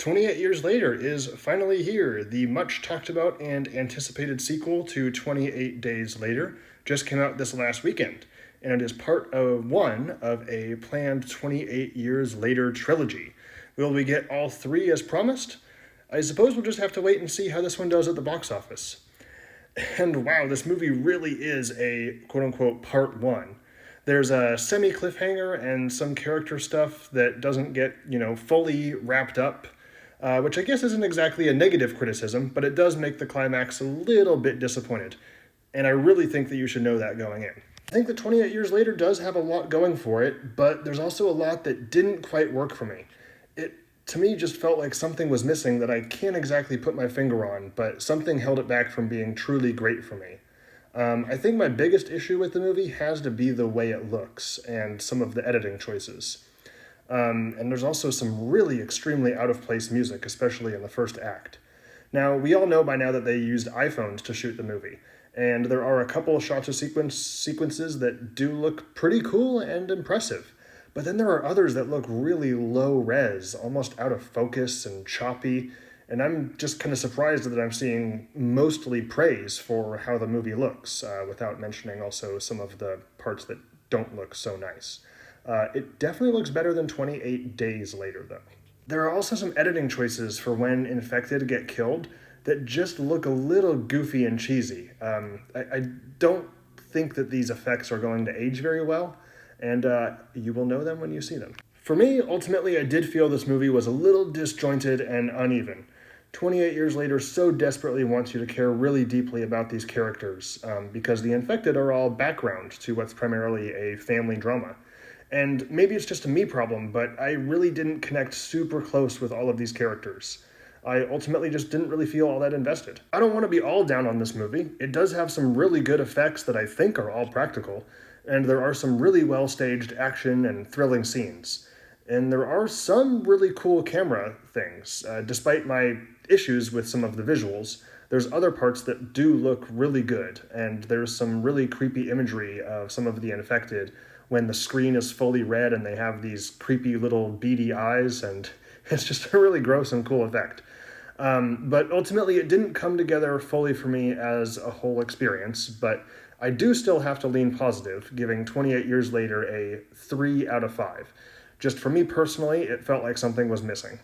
28 years later is finally here. The much talked about and anticipated sequel to 28 Days Later just came out this last weekend, and it is part of one of a planned 28 Years Later trilogy. Will we get all three as promised? I suppose we'll just have to wait and see how this one does at the box office. And wow, this movie really is a quote unquote part one. There's a semi cliffhanger and some character stuff that doesn't get, fully wrapped up, which I guess isn't exactly a negative criticism, but it does make the climax a little bit disappointed. And I really think that you should know that going in. I think that 28 Years Later does have a lot going for it, but there's also a lot that didn't quite work for me. It, to me, just felt like something was missing that I can't exactly put my finger on, but something held it back from being truly great for me. I think my biggest issue with the movie has to be the way it looks and some of the editing choices. And there's also some really extremely out of place music, especially in the first act. Now, we all know by now that they used iPhones to shoot the movie, and there are a couple of shots of sequences that do look pretty cool and impressive. But then there are others that look really low res, almost out of focus and choppy, and I'm just kind of surprised that I'm seeing mostly praise for how the movie looks, without mentioning also some of the parts that don't look so nice. It definitely looks better than 28 Days Later, though. There are also some editing choices for when infected get killed that just look a little goofy and cheesy. I don't think that these effects are going to age very well, and you will know them when you see them. For me, ultimately, I did feel this movie was a little disjointed and uneven. 28 Years Later so desperately wants you to care really deeply about these characters, because the infected are all background to what's primarily a family drama. And maybe it's just a me problem, but I really didn't connect super close with all of these characters. I ultimately just didn't really feel all that invested. I don't want to be all down on this movie. It does have some really good effects that I think are all practical, and there are some really well staged action and thrilling scenes. And there are some really cool camera things. Despite my issues with some of the visuals, there's other parts that do look really good, and there's some really creepy imagery of some of the infected when the screen is fully red and they have these creepy little beady eyes, and it's just a really gross and cool effect. But ultimately, it didn't come together fully for me as a whole experience, but I do still have to lean positive, giving 28 Years Later a 3 out of 5. Just for me personally, it felt like something was missing.